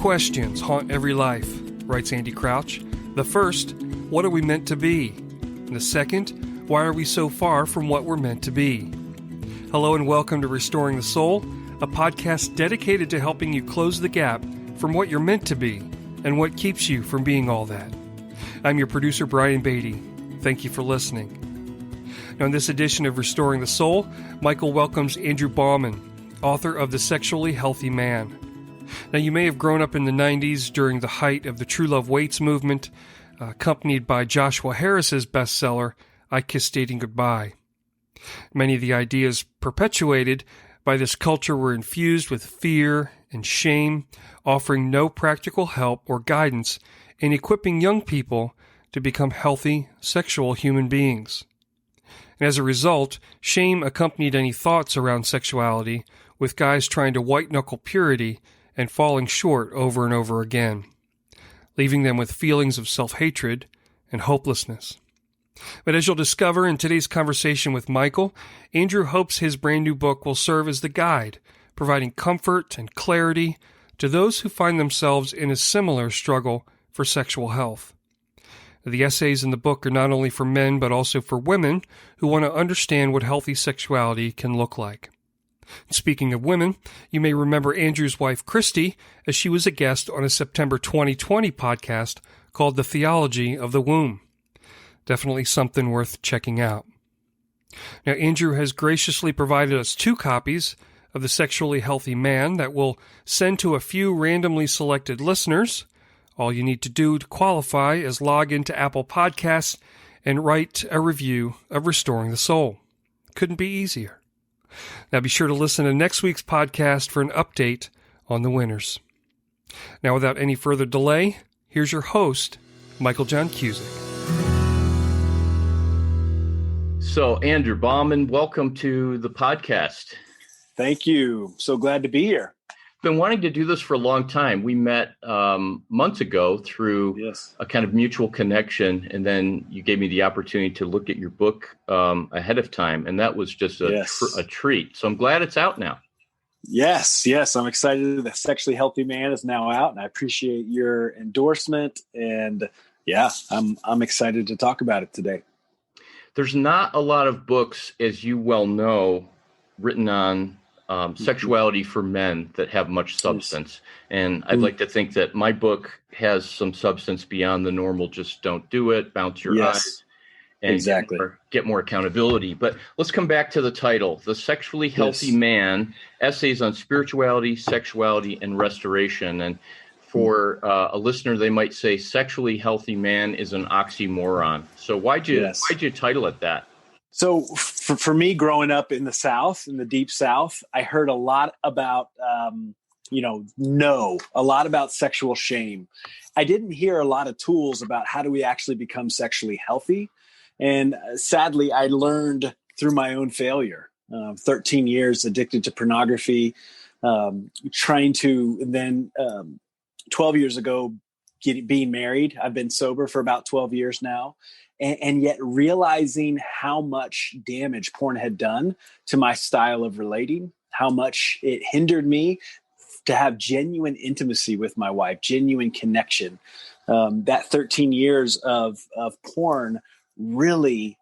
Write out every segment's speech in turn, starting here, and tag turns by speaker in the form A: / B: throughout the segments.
A: questions haunt every life, writes Andy Crouch. The first, what are we meant to be? And the second, why are we so far from what we're meant to be? Hello and welcome to Restoring the Soul, a podcast dedicated to helping you close the gap from what you're meant to be and what keeps you from being all that. I'm your producer, Brian Beatty. Thank you for listening. Now, in this edition of Restoring the Soul, Michael welcomes Andrew Bauman, author of The Sexually Healthy Man. Now, you may have grown up in the 90s during the height of the True Love Waits movement, accompanied by Joshua Harris's bestseller, I Kissed Dating Goodbye. Many of the ideas perpetuated by this culture were infused with fear and shame, offering no practical help or guidance in equipping young people to become healthy, sexual human beings. And as a result, shame accompanied any thoughts around sexuality, with guys trying to white-knuckle purity and falling short over and over again, leaving them with feelings of self-hatred and hopelessness. But as you'll discover in today's conversation with Michael, Andrew hopes his brand new book will serve as the guide, providing comfort and clarity to those who find themselves in a similar struggle for sexual health. The essays in the book are not only for men, but also for women who want to understand what healthy sexuality can look like. Speaking of women, you may remember Andrew's wife, Christy, as she was a guest on a September 2020 podcast called The Theology of the Womb. Definitely something worth checking out. Now, Andrew has graciously provided us 2 copies of The Sexually Healthy Man that we'll send to a few randomly selected listeners. All you need to do to qualify is log into Apple Podcasts and write a review of Restoring the Soul. Couldn't be easier. Now be sure to listen to next week's podcast for an update on the winners. Now, without any further delay, here's your host, Michael John Cusick.
B: So, Andrew Bauman, welcome to the podcast.
C: Thank you. So glad to be here.
B: Been wanting to do this for a long time. We met months ago through a kind of mutual connection, and then you gave me the opportunity to look at your book ahead of time, and that was just a treat. So I'm glad it's out now. Yes.
C: I'm excited. The Sexually Healthy Man is now out, and I appreciate your endorsement. And I'm excited to talk about it today.
B: There's not a lot of books, as you well know, written on sexuality for men that have much substance. And I'd like to think that my book has some substance beyond the normal, just don't do it, bounce your eyes, and get more accountability. But let's come back to the title, The Sexually Healthy Man, Essays on Spirituality, Sexuality, and Restoration. And for a listener, they might say sexually healthy man is an oxymoron. So why'd you title it that?
C: So for me, growing up in the South, in the deep South, I heard a lot about, a lot about sexual shame. I didn't hear a lot of tools about how do we actually become sexually healthy. And sadly, I learned through my own failure, 13 years addicted to pornography, trying to then 12 years ago, being married. I've been sober for about 12 years now. And yet realizing how much damage porn had done to my style of relating, how much it hindered me to have genuine intimacy with my wife, genuine connection. That 13 years of porn really,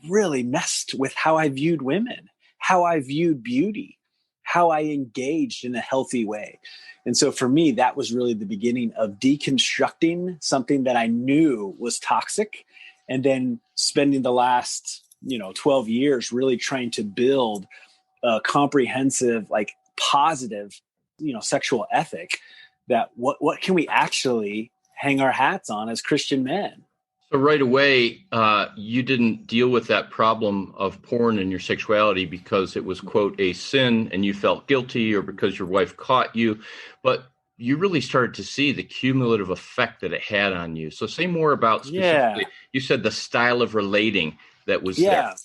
C: really messed with how I viewed women, how I viewed beauty, how I engaged in a healthy way. And so for me, that was really the beginning of deconstructing something that I knew was toxic. And then spending the last, 12 years really trying to build a comprehensive, positive, sexual ethic that what can we actually hang our hats on as Christian men?
B: So right away, you didn't deal with that problem of porn and your sexuality because it was, quote, a sin and you felt guilty or because your wife caught you. But you really started to see the cumulative effect that it had on you. So say more about specifically, you said the style of relating that was there.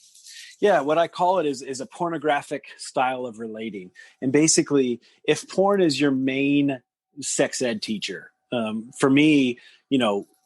C: Yeah, what I call it is a pornographic style of relating. And basically, if porn is your main sex ed teacher, for me,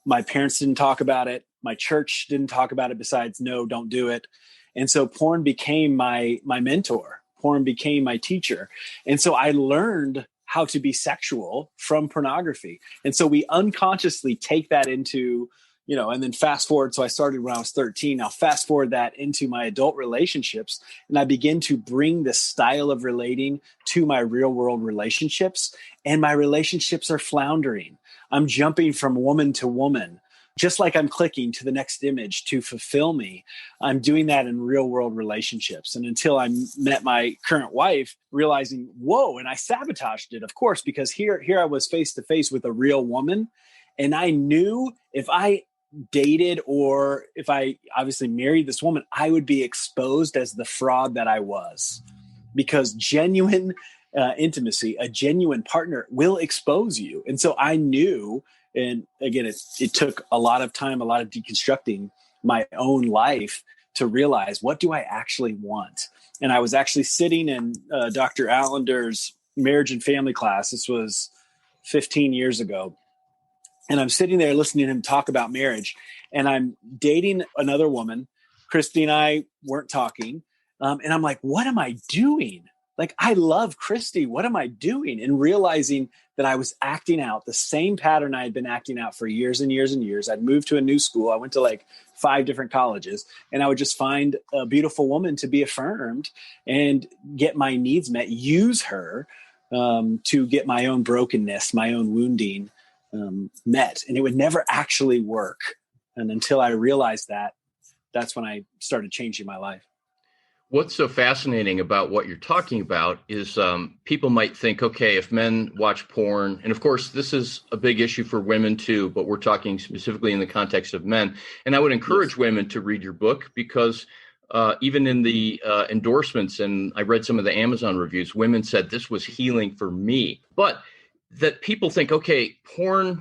C: my parents didn't talk about it. My church didn't talk about it besides, no, don't do it. And so porn became my mentor. Porn became my teacher. And so I learned how to be sexual from pornography. And so we unconsciously take that into, and then fast forward. So I started when I was 13. Now fast forward that into my adult relationships. And I begin to bring this style of relating to my real world relationships. And my relationships are floundering. I'm jumping from woman to woman. Just like I'm clicking to the next image to fulfill me, I'm doing that in real world relationships. And until I met my current wife, realizing, whoa, and I sabotaged it, of course, because here I was face to face with a real woman. And I knew if I dated or if I obviously married this woman, I would be exposed as the fraud that I was, because genuine intimacy, a genuine partner will expose you. And so I knew. And again, it took a lot of time, a lot of deconstructing my own life to realize, what do I actually want? And I was actually sitting in Dr. Allender's marriage and family class. This was 15 years ago. And I'm sitting there listening to him talk about marriage. And I'm dating another woman. Christy and I weren't talking. And I'm like, what am I doing? Like, I love Christy. What am I doing? And realizing that I was acting out the same pattern I had been acting out for years and years and years. I'd moved to a new school. I went to like 5 different colleges, and I would just find a beautiful woman to be affirmed and get my needs met, use her to get my own brokenness, my own wounding met. And it would never actually work. And until I realized that, that's when I started changing my life.
B: What's so fascinating about what you're talking about is people might think, okay, if men watch porn, and of course, this is a big issue for women too, but we're talking specifically in the context of men. And I would encourage women to read your book, because even in the endorsements, and I read some of the Amazon reviews, women said this was healing for me. But that people think, okay, porn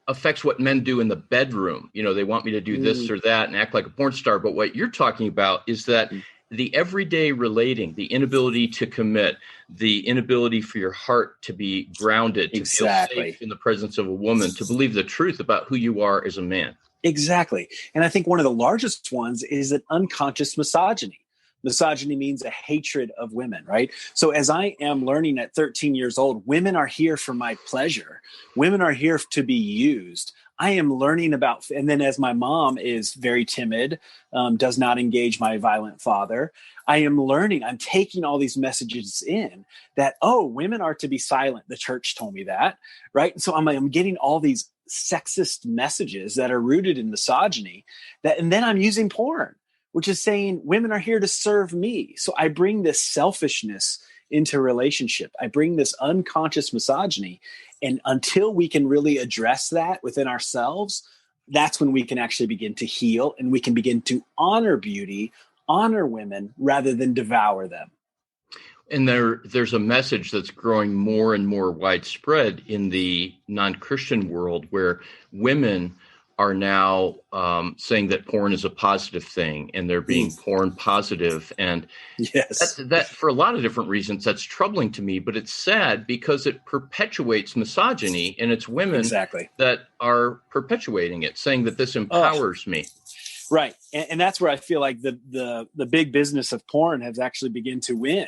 B: affects what men do in the bedroom. They want me to do this or that and act like a porn star. But what you're talking about is that the everyday relating, the inability to commit, the inability for your heart to be grounded, to feel safe in the presence of a woman, to believe the truth about who you are as a man.
C: Exactly. And I think one of the largest ones is an unconscious misogyny. Misogyny means a hatred of women, right? So as I am learning at 13 years old, women are here for my pleasure. Women are here to be used. I am learning about, and then as my mom is very timid, does not engage my violent father, I am learning, I'm taking all these messages in that, women are to be silent. The church told me that, right? And so I'm getting all these sexist messages that are rooted in misogyny, and then I'm using porn, which is saying women are here to serve me. So I bring this selfishness into relationship. I bring this unconscious misogyny. And until we can really address that within ourselves, that's when we can actually begin to heal, and we can begin to honor beauty, honor women, rather than devour them.
B: And there's a message that's growing more and more widespread in the non-Christian world, where women are now saying that porn is a positive thing, and they're being porn positive. And
C: yes,
B: that for a lot of different reasons, that's troubling to me, but it's sad because it perpetuates misogyny, and it's women that are perpetuating it, saying that this empowers me.
C: Right. And that's where I feel like the big business of porn has actually begun to win,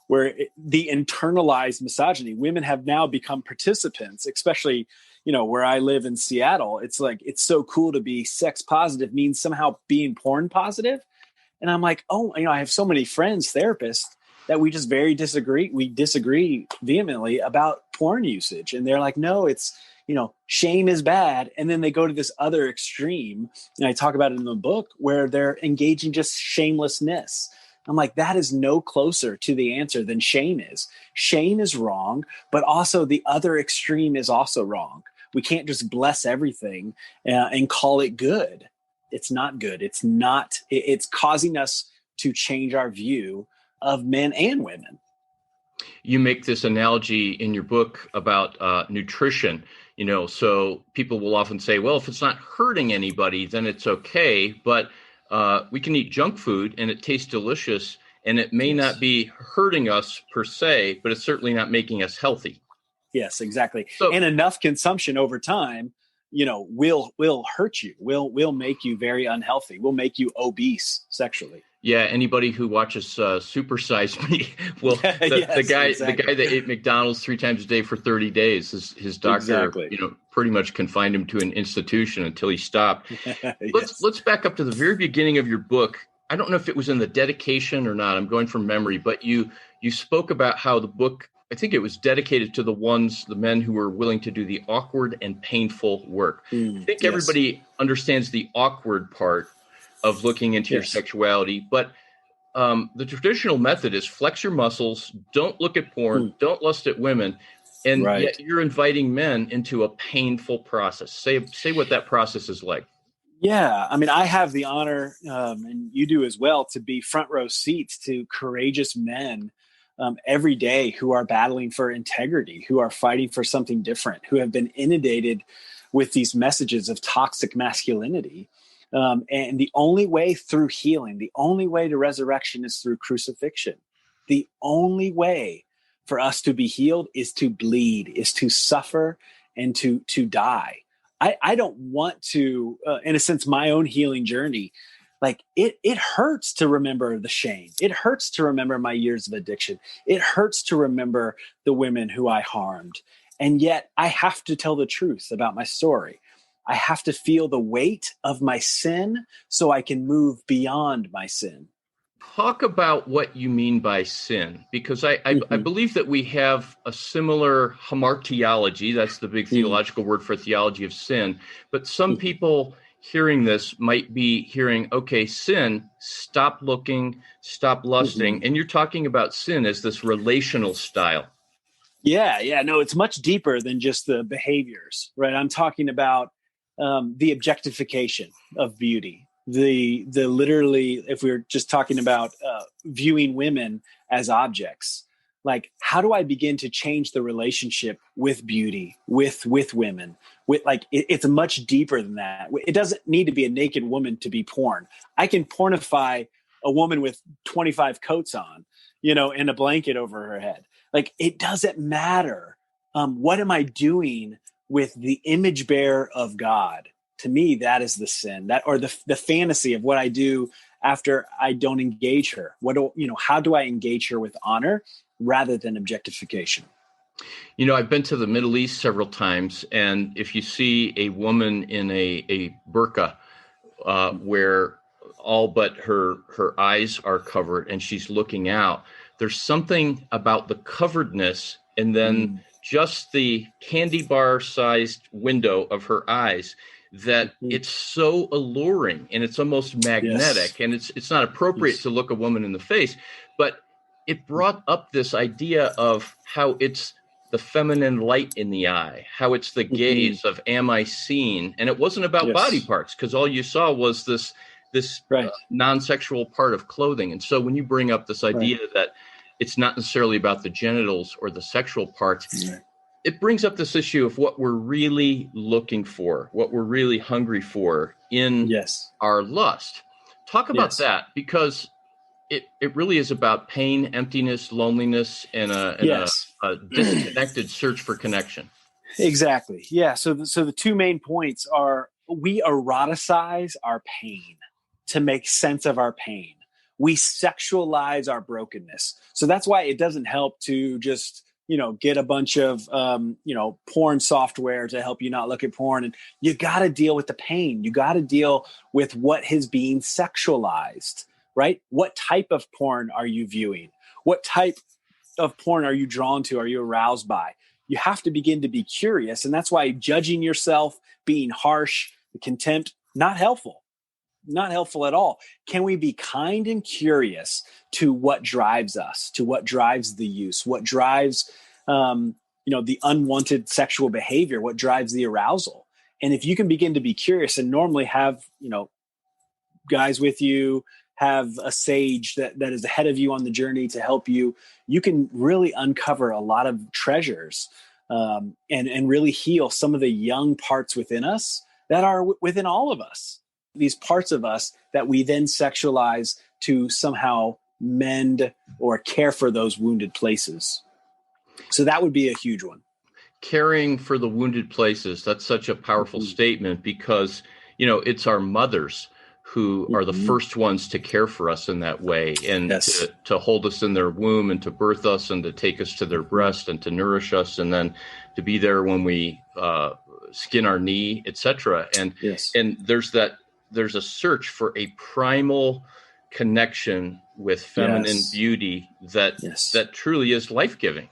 C: where the internalized misogyny, women have now become participants, especially where I live in Seattle. It's like, it's so cool to be sex positive means somehow being porn positive. And I'm like, I have so many friends, therapists, that we just we disagree vehemently about porn usage. And they're like, no, it's, shame is bad. And then they go to this other extreme. And I talk about it in the book, where they're engaging just shamelessness. I'm like, that is no closer to the answer than shame is. Shame is wrong, but also the other extreme is also wrong. We can't just bless everything and call it good. It's not good. It's causing us to change our view of men and women.
B: You make this analogy in your book about nutrition, so people will often say, well, if it's not hurting anybody, then it's okay. But we can eat junk food and it tastes delicious, and it may not be hurting us per se, but it's certainly not making us healthy.
C: Yes, exactly. So, and enough consumption over time, will hurt you, will make you very unhealthy, will make you obese sexually.
B: Yeah, anybody who watches Super Size Me will
C: Yes,
B: the guy
C: exactly.
B: that ate McDonald's 3 times a day for 30 days, his doctor,
C: Exactly.
B: pretty much confined him to an institution until he stopped.
C: Yes.
B: Let's back up to the very beginning of your book. I don't know if it was in the dedication or not. I'm going from memory, but you spoke about how the book, I think it was dedicated to the men who were willing to do the awkward and painful work. I think
C: Yes.
B: everybody understands the awkward part of looking into your
C: Yes.
B: sexuality, but the traditional method is flex your muscles, don't look at porn, don't lust at women, and
C: Right.
B: yet you're inviting men into a painful process. Say what that process is like.
C: Yeah, I mean, I have the honor, and you do as well, to be front row seats to courageous men every day who are battling for integrity, who are fighting for something different, who have been inundated with these messages of toxic masculinity. And the only way through healing, the only way to resurrection is through crucifixion. The only way for us to be healed is to bleed, is to suffer and to die. I don't want to, in a sense, my own healing journey, like it hurts to remember the shame. It hurts to remember my years of addiction. It hurts to remember the women who I harmed. And yet I have to tell the truth about my story. I have to feel the weight of my sin so I can move beyond my sin.
B: Talk about what you mean by sin, because I believe that we have a similar hamartiology. That's the big theological word for theology of sin. But some people hearing this might be hearing, okay, sin, stop looking, stop lusting. And you're talking about sin as this relational style.
C: Yeah. No, it's much deeper than just the behaviors, right? I'm talking about the objectification of beauty. The literally, if we're just talking about viewing women as objects, like how do I begin to change the relationship with beauty, with women? It's much deeper than that. It doesn't need to be a naked woman to be porn. I can pornify a woman with 25 coats on, and a blanket over her head. Like it doesn't matter. What am I doing with the image bearer of God? To me, that is the sin, or the fantasy of what I do after I don't engage her. How do I engage her with honor rather than objectification?
B: I've been to the Middle East several times, and if you see a woman in a burqa where all but her eyes are covered and she's looking out, there's something about the coveredness and then just the candy bar sized window of her eyes that it's so alluring and it's almost magnetic. Yes. And it's not appropriate to look a woman in the face, but it brought up this idea of how it's the feminine light in the eye, how it's the gaze of, am I seen? And it wasn't about body parts, because all you saw was this non-sexual part of clothing. And so when you bring up this idea that it's not necessarily about the genitals or the sexual parts, it brings up this issue of what we're really looking for, what we're really hungry for in our lust. Talk about that, because it really is about pain, emptiness, loneliness, and a disconnected search for connection.
C: Exactly. Yeah. So the two main points are: we eroticize our pain to make sense of our pain. We sexualize our brokenness. So that's why it doesn't help to just get a bunch of porn software to help you not look at porn. And you got to deal with the pain. You got to deal with what is being sexualized. Right? What type of porn are you viewing? What type of porn are you drawn to? Are you aroused by? You have to begin to be curious. And that's why judging yourself, being harsh, contempt, not helpful. Not helpful at all. Can we be kind and curious to what drives us, to what drives the use, what drives the unwanted sexual behavior, what drives the arousal? And if you can begin to be curious and normally have, guys with you, have a sage that is ahead of you on the journey to help you, you can really uncover a lot of treasures and really heal some of the young parts within us that are within all of us. These parts of us that we then sexualize to somehow mend or care for those wounded places. So that would be a huge one.
B: Caring for the wounded places. That's such a powerful statement, because, it's our mothers who are the first ones to care for us in that way, and to hold us in their womb, and to birth us, and to take us to their breast, and to nourish us, and then to be there when we skin our knee, etc. And there's a search for a primal connection with feminine beauty that truly is life-giving.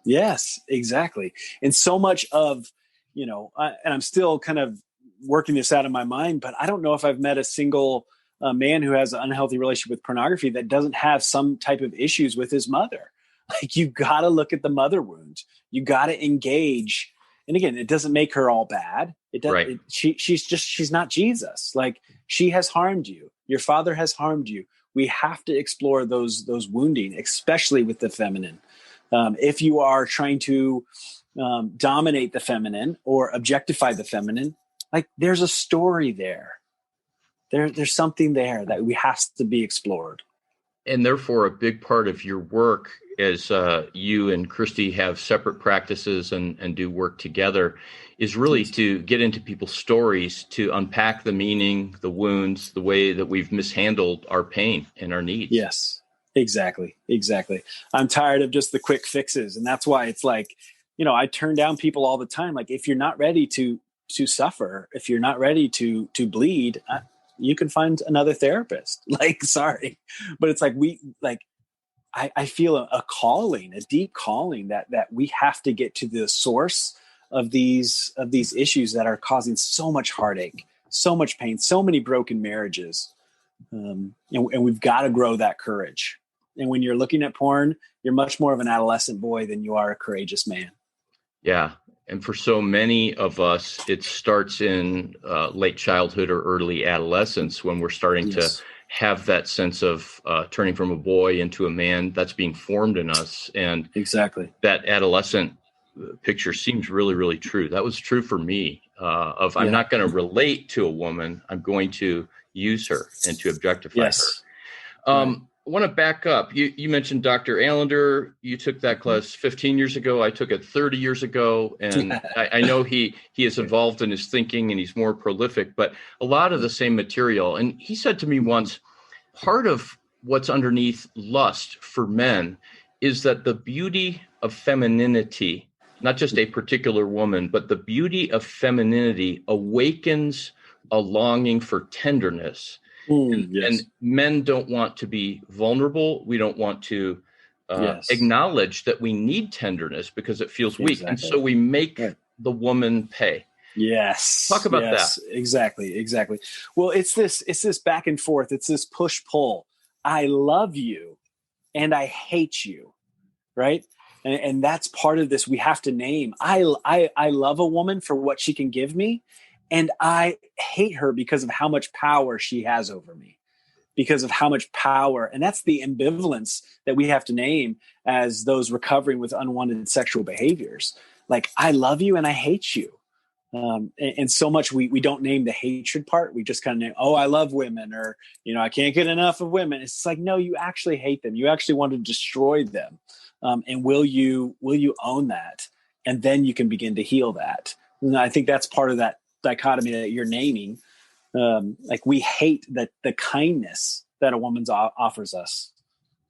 C: Yes, exactly. And so much of, and I'm still kind of working this out in my mind, but I don't know if I've met a single man who has an unhealthy relationship with pornography that doesn't have some type of issues with his mother. Like, you got to look at the mother wound. You got to engage. And again, it doesn't make her all bad. It doesn't. Right. She's not Jesus. Like, she has harmed you. Your father has harmed you. We have to explore those wounding, especially with the feminine. If you are trying to dominate the feminine or objectify the feminine, like, there's a story there. There's something there that we has to be explored.
B: And therefore, a big part of your work, as you and Christy have separate practices and do work together, is really to get into people's stories, to unpack the meaning, the wounds, the way that we've mishandled our pain and our needs.
C: Yes, exactly. I'm tired of just the quick fixes. And that's why it's like, I turn down people all the time. Like, if you're not ready to suffer, if you're not ready to bleed, you can find another therapist. Like, sorry, but it's like, I feel a calling, a deep calling that we have to get to the source of these issues that are causing so much heartache, so much pain, so many broken marriages. And we've got to grow that courage. And when you're looking at porn, you're much more of an adolescent boy than you are a courageous man.
B: Yeah. And for so many of us, it starts in late childhood or early adolescence, when we're starting to have that sense of turning from a boy into a man that's being formed in us. And that adolescent picture seems really, really true. That was true for me. I'm not going to relate to a woman. I'm going to use her and to objectify her. I want to back up. You mentioned Dr. Allender. You took that class 15 years ago. I took it 30 years ago. And I know he is evolved in his thinking and he's more prolific, but a lot of the same material. And he said to me once, part of what's underneath lust for men is that the beauty of femininity, not just a particular woman, but the beauty of femininity awakens a longing for tenderness. And men don't want to be vulnerable. We don't want to acknowledge that we need tenderness because it feels weak. And so we make the woman pay.
C: Yes.
B: Talk about that.
C: Exactly. Well, it's this back and forth. It's this push pull. I love you and I hate you. Right. And that's part of this. We have to name, I love a woman for what she can give me. And I hate her because of how much power she has over me, because of how much power. And that's the ambivalence that we have to name as those recovering with unwanted sexual behaviors. Like, I love you and I hate you. And so much we don't name the hatred part. We just kind of name, I love women, or, I can't get enough of women. It's like, no, you actually hate them. You actually want to destroy them. And will you own that? And then you can begin to heal that. And I think that's part of that dichotomy that you're naming. Like, we hate the kindness that a woman's offers us.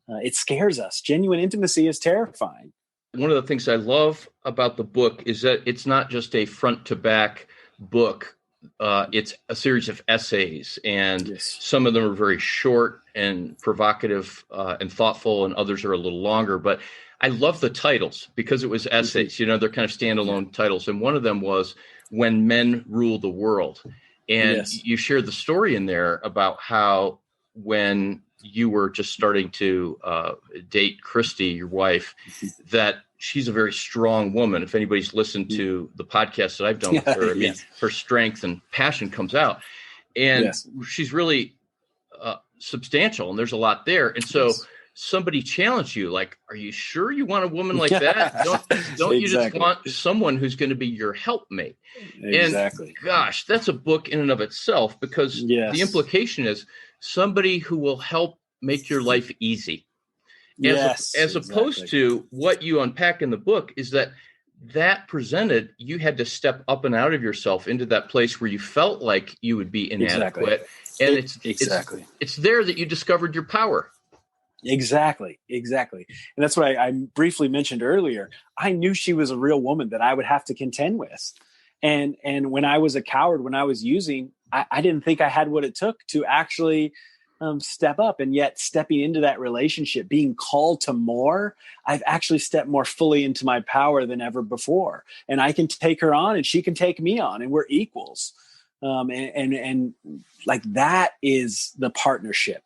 C: It scares us. Genuine intimacy is terrifying.
B: One of the things I love about the book is that it's not just a front to back book. It's a series of essays, and some of them are very short and provocative and thoughtful, and others are a little longer. But I love the titles because it was essays. They're kind of standalone titles. And one of them was When Men Rule the World. And you shared the story in there about how when you were just starting to date Christy, your wife, that she's a very strong woman. If anybody's listened to the podcast that I've done with her, I mean, her strength and passion comes out. And she's really substantial, and there's a lot there. And so somebody challenged you, like, are you sure you want a woman like that? Don't you just want someone who's going to be your helpmate? And gosh, that's a book in and of itself, because the implication is somebody who will help make your life easy. As opposed to what you unpack in the book is that presented, you had to step up and out of yourself into that place where you felt like you would be inadequate. And it's there that you discovered your power.
C: Exactly. And that's what I briefly mentioned earlier. I knew she was a real woman that I would have to contend with. And when I was a coward, when I was using, I didn't think I had what it took to actually step up. And yet stepping into that relationship, being called to more, I've actually stepped more fully into my power than ever before. And I can take her on and she can take me on, and we're equals. And like that is the partnership.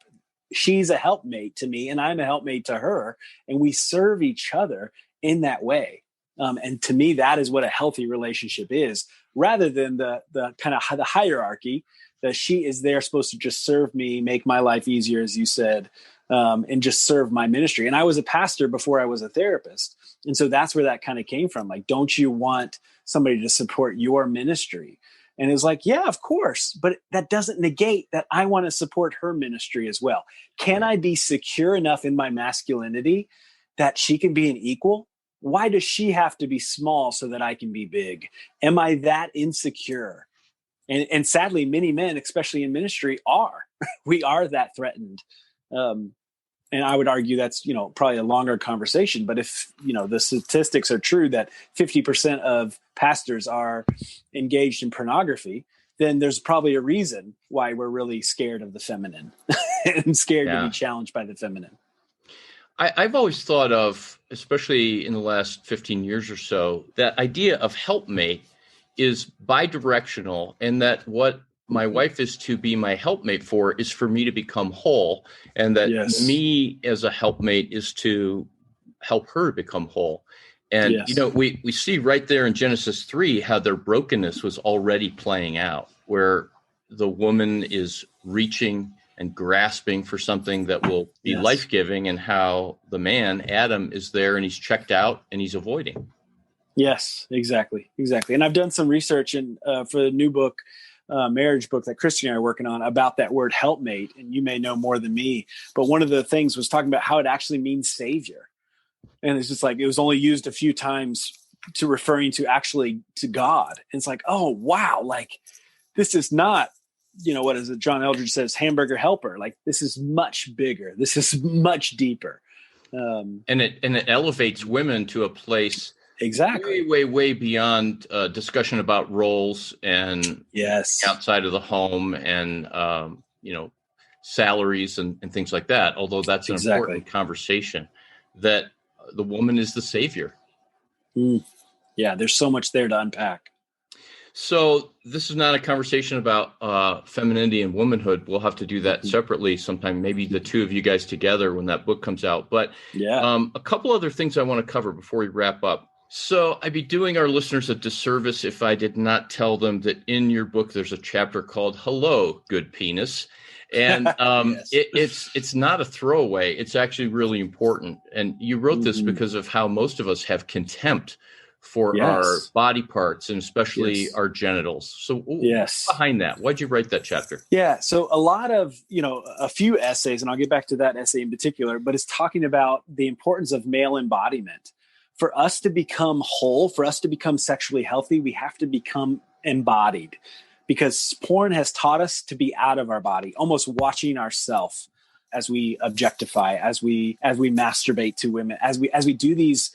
C: She's a helpmate to me and I'm a helpmate to her, and we serve each other in that way. And to me, that is what a healthy relationship is, rather than the kind of the hierarchy that she is there supposed to just serve me, make my life easier, as you said, and just serve my ministry. And I was a pastor before I was a therapist. And so that's where that kind of came from. Like, don't you want somebody to support your ministry? And it was like, yeah, of course. But that doesn't negate that I want to support her ministry as well. Can I be secure enough in my masculinity that she can be an equal? Why does she have to be small so that I can be big? Am I that insecure? And sadly, many men, especially in ministry, are. We are that threatened. And I would argue that's, probably a longer conversation. But if, the statistics are true that 50% of pastors are engaged in pornography, then there's probably a reason why we're really scared of the feminine and scared to be challenged by the feminine.
B: I've always thought of, especially in the last 15 years or so, that idea of helpmate is bidirectional, and that what my wife is to be my helpmate for is for me to become whole, and that me as a helpmate is to help her become whole. And, we see right there in Genesis 3 how their brokenness was already playing out, where the woman is reaching and grasping for something that will be life-giving, and how the man, Adam, is there and he's checked out and he's avoiding.
C: Yes, exactly. And I've done some research for the new book, marriage book that Christy and I are working on, about that word helpmate. And you may know more than me, but one of the things was talking about how it actually means savior. And it's just like, it was only used a few times to referring to actually to God. And it's like, oh, wow. Like, this is not, what is it? John Eldredge says, hamburger helper. Like, this is much bigger. This is much deeper.
B: And it elevates women to a place way beyond discussion about roles and outside of the home and salaries and things like that. Although that's an important conversation, that the woman is the savior.
C: Yeah, there's so much there to unpack.
B: So this is not a conversation about femininity and womanhood. We'll have to do that separately sometime, maybe the two of you guys together when that book comes out. But a couple other things I want to cover before we wrap up. So I'd be doing our listeners a disservice if I did not tell them that in your book there's a chapter called "Hello, Good Penis," and it's not a throwaway. It's actually really important. And you wrote this because of how most of us have contempt for our body parts, and especially our genitals. So what's behind that? Why'd you write that chapter?
C: Yeah. So a lot of, a few essays, and I'll get back to that essay in particular, but it's talking about the importance of male embodiment. For us to become whole, for us to become sexually healthy, we have to become embodied, because porn has taught us to be out of our body, almost watching ourselves as we objectify, as we masturbate to women, as we do these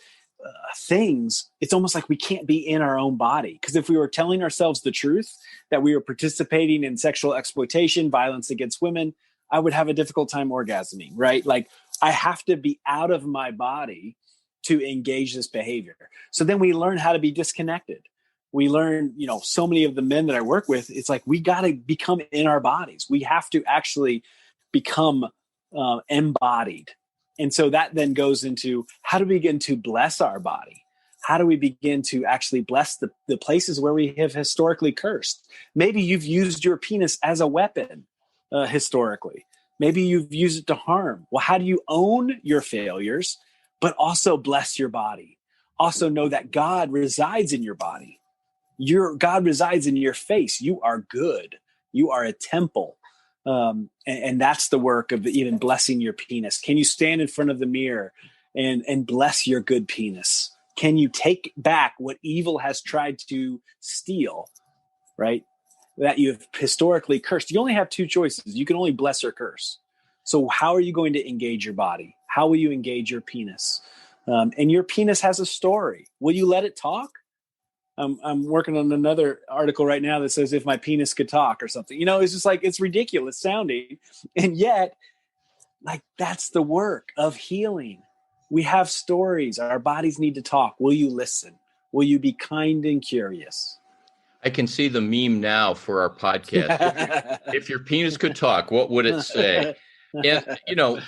C: things. It's almost like we can't be in our own body, because if we were telling ourselves the truth that we were participating in sexual exploitation, violence against women, I would have a difficult time orgasming, right? Like, I have to be out of my body to engage this behavior. So then we learn how to be disconnected. We learn, so many of the men that I work with, it's like, we got to become in our bodies. We have to actually become embodied. And so that then goes into, how do we begin to bless our body? How do we begin to actually bless the places where we have historically cursed? Maybe you've used your penis as a weapon historically. Maybe you've used it to harm. Well, how do you own your failures, but also bless your body? Also know that God resides in your body. God resides in your face. You are good. You are a temple. And that's the work of even blessing your penis. Can you stand in front of the mirror and bless your good penis? Can you take back what evil has tried to steal, right? that you've historically cursed, you only have two choices. You can only bless or curse. So how are you going to engage your body? How will you engage your penis? And your penis has a story. Will you let it talk? I'm working on another article right now that says if my penis could talk or something. It's just like, it's ridiculous sounding. And yet, like, that's the work of healing. We have stories. Our bodies need to talk. Will you listen? Will you be kind and curious?
B: I can see the meme now for our podcast. If your penis could talk, what would it say? And,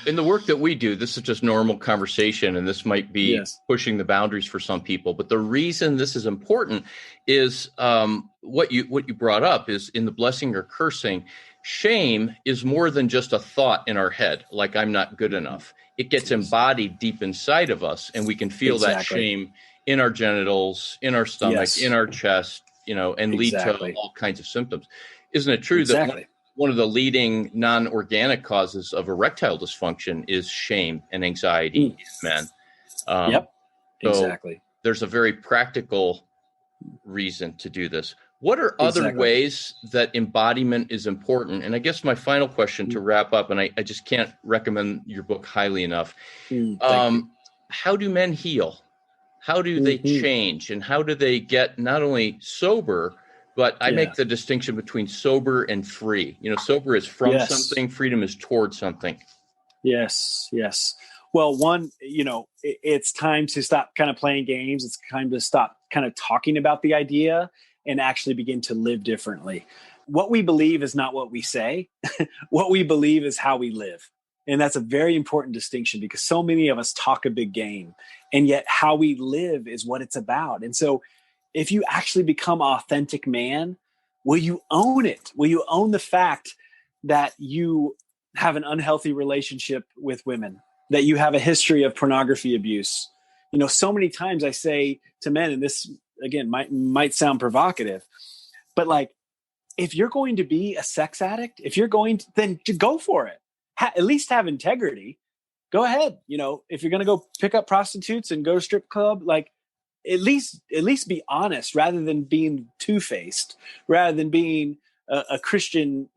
B: in the work that we do, this is just normal conversation, and this might be pushing the boundaries for some people. But the reason this is important is what you brought up is in the blessing or cursing. Shame is more than just a thought in our head, like I'm not good enough. It gets embodied deep inside of us, and we can feel that shame in our genitals, in our stomach, in our chest, and lead to all kinds of symptoms. Isn't it true that one of the leading non-organic causes of erectile dysfunction is shame and anxiety in men? So there's a very practical reason to do this. What are other ways that embodiment is important? And I guess my final question to wrap up, and I just can't recommend your book highly enough. How do men heal? How do they change? And how do they get not only sober, but I make the distinction between sober and free. Sober is from something, freedom is towards something. Yes.
C: Well, one, it's time to stop kind of playing games. It's time to stop kind of talking about the idea and actually begin to live differently. What we believe is not what we say. What we believe is how we live. And that's a very important distinction because so many of us talk a big game, and yet how we live is what it's about. And so if you actually become an authentic man, will you own it? Will you own the fact that you have an unhealthy relationship with women, that you have a history of pornography abuse? So many times I say to men, and this again might sound provocative, but like, if you're going to be a sex addict, then to go for it. At least have integrity. Go ahead. If you're going to go pick up prostitutes and go to strip club, like, at least be honest rather than being two-faced, rather than being a Christian,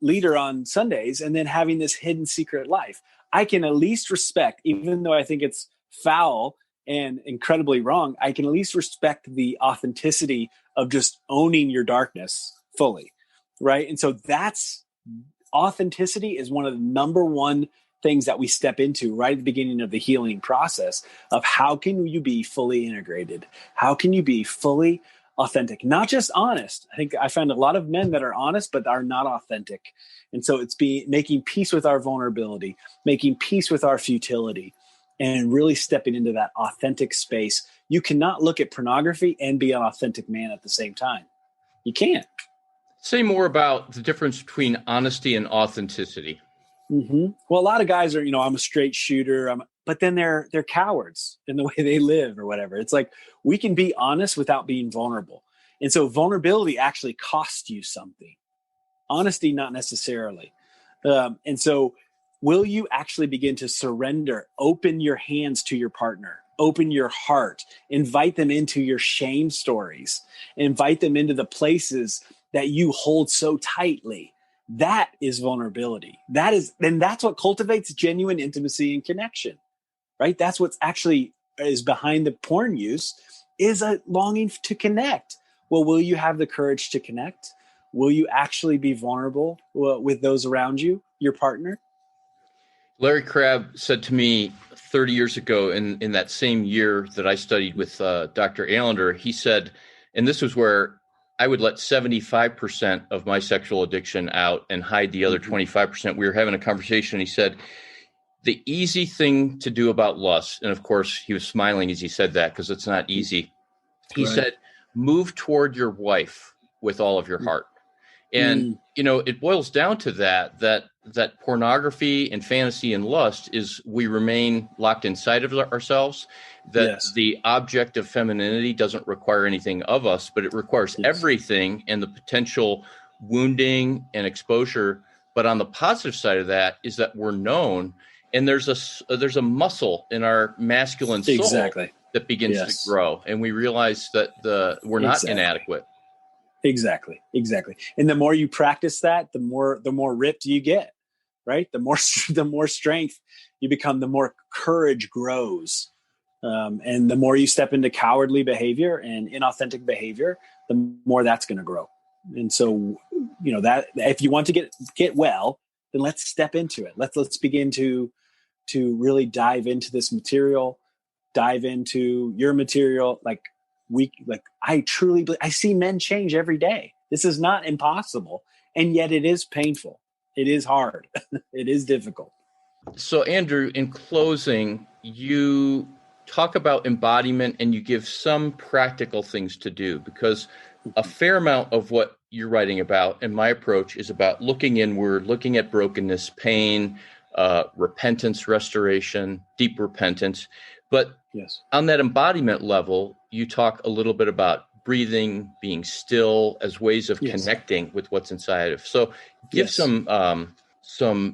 C: leader on Sundays and then having this hidden secret life. I can at least respect, even though I think it's foul and incredibly wrong, I can at least respect the authenticity of just owning your darkness fully. Right. And so authenticity is one of the number one things that we step into right at the beginning of the healing process of how can you be fully integrated? How can you be fully authentic? Not just honest. I think I find a lot of men that are honest, but are not authentic. And so it's making peace with our vulnerability, making peace with our futility, and really stepping into that authentic space. You cannot look at pornography and be an authentic man at the same time. You can't.
B: Say more about the difference between honesty and authenticity.
C: Well, a lot of guys are, I'm a straight shooter, but then they're cowards in the way they live or whatever. It's like, we can be honest without being vulnerable. And so vulnerability actually costs you something. Honesty, not necessarily. And so will you actually begin to surrender, open your hands to your partner, open your heart, invite them into your shame stories, invite them into the places that you hold so tightly? That is vulnerability. That's what cultivates genuine intimacy and connection, right? That's what's actually is behind the porn use, is a longing to connect. Well, will you have the courage to connect? Will you actually be vulnerable with those around you, your partner?
B: Larry Crabb said to me 30 years ago in that same year that I studied with Dr. Allender, he said, and this was where I would let 75% of my sexual addiction out and hide the other 25%. We were having a conversation. And he said, the easy thing to do about lust, and of course he was smiling as he said that because it's not easy. He said, move toward your wife with all of your heart. And, it boils down to that pornography and fantasy and lust is we remain locked inside of ourselves, that the object of femininity doesn't require anything of us, but it requires everything and the potential wounding and exposure. But on the positive side of that is that we're known, and there's a muscle in our masculine soul that begins to grow, and we realize that we're not inadequate.
C: Exactly. And the more you practice that, the more ripped you get, right? The more strength you become, the more courage grows. And the more you step into cowardly behavior and inauthentic behavior, the more that's going to grow. And so, that if you want to get well, then let's step into it. Let's begin to really dive into this material, dive into your material. I truly believe, I see men change every day. This is not impossible. And yet it is painful. It is hard. It is difficult.
B: So Andrew, in closing, you talk about embodiment and you give some practical things to do, because a fair amount of what you're writing about and my approach is about looking inward, looking at brokenness, pain, repentance, restoration, deep repentance. But
C: yes,
B: on that embodiment level, you talk a little bit about breathing, being still as ways of connecting with what's inside of. So give some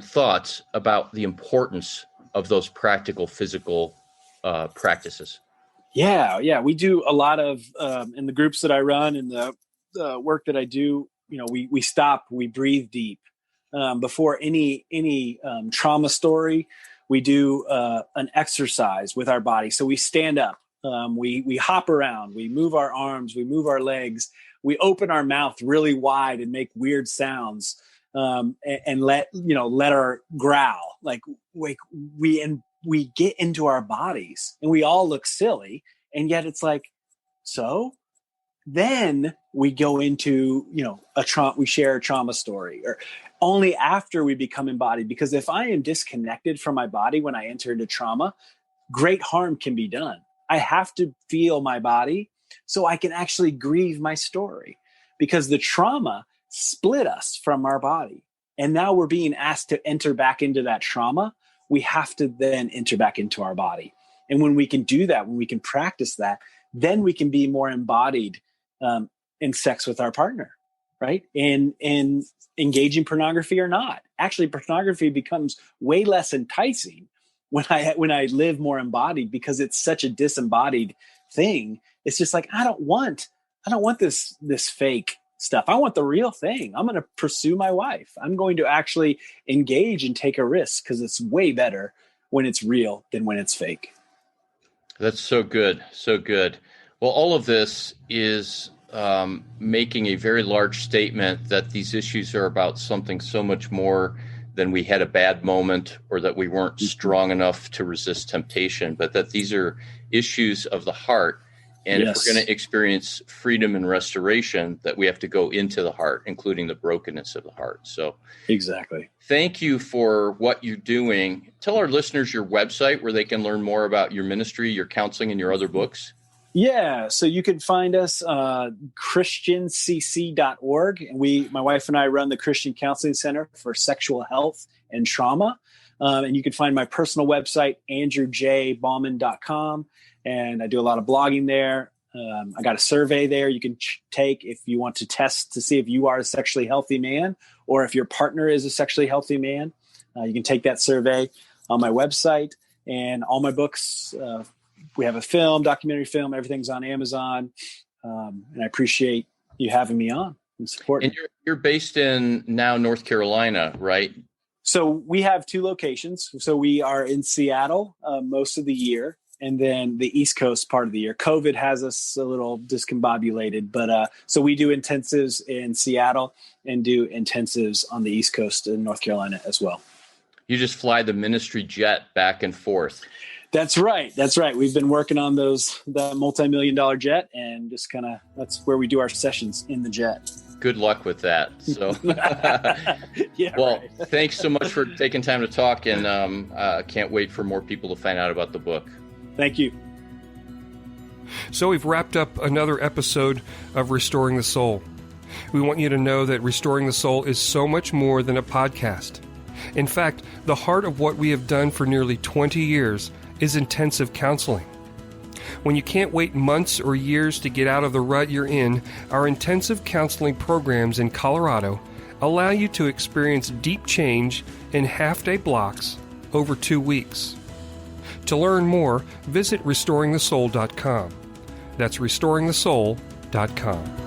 B: thoughts about the importance of those practical physical practices.
C: Yeah. We do a lot of, in the groups that I run and the work that I do, we stop, we breathe deep. Before any trauma story, we do an exercise with our body. So we stand up, we hop around, we move our arms, we move our legs, we open our mouth really wide and make weird sounds, and let our growl, we get into our bodies and we all look silly. And yet it's like, so then we go into, we share a trauma story, or only after we become embodied. Because if I am disconnected from my body when I enter into trauma, great harm can be done. I have to feel my body so I can actually grieve my story, because the trauma split us from our body. And now we're being asked to enter back into that trauma. We have to then enter back into our body. And when we can do that, when we can practice that, then we can be more embodied in sex with our partner, right? And engaging pornography or not. Actually, pornography becomes way less enticing when I live more embodied, because it's such a disembodied thing. It's just like, I don't want this fake stuff. I want the real thing. I'm going to pursue my wife. I'm going to actually engage and take a risk, because it's way better when it's real than when it's fake.
B: That's so good. So good. Well, all of this is making a very large statement that these issues are about something so much more than we had a bad moment or that we weren't strong enough to resist temptation, but that these are issues of the heart. And if we're going to experience freedom and restoration, that we have to go into the heart, including the brokenness of the heart. So
C: exactly.
B: Thank you for what you're doing. Tell our listeners your website where they can learn more about your ministry, your counseling, and your other books.
C: Yeah, so you can find us christiancc.org. And my wife and I run the Christian Counseling Center for Sexual Health and Trauma. And you can find my personal website, andrewjbauman.com. And I do a lot of blogging there. I got a survey there you can take if you want to test to see if you are a sexually healthy man or if your partner is a sexually healthy man. You can take that survey on my website, and all my books. We have a documentary film, everything's on Amazon. And I appreciate you having me on and supporting.
B: And you're based in now North Carolina, right?
C: So we have two locations. So we are in Seattle most of the year, and then the East Coast part of the year. COVID has us a little discombobulated, but so we do intensives in Seattle and do intensives on the East Coast in North Carolina as well.
B: You just fly the ministry jet back and forth.
C: That's right. We've been working on the multi-million-dollar jet, and just that's where we do our sessions, in the jet.
B: Good luck with that. So, Thanks so much for taking time to talk, and can't wait for more people to find out about the book.
C: Thank you.
A: So we've wrapped up another episode of Restoring the Soul. We want you to know that Restoring the Soul is so much more than a podcast. In fact, the heart of what we have done for nearly 20 years is intensive counseling. When you can't wait months or years to get out of the rut you're in, our intensive counseling programs in Colorado allow you to experience deep change in half-day blocks over 2 weeks. To learn more, visit restoringthesoul.com. That's restoringthesoul.com.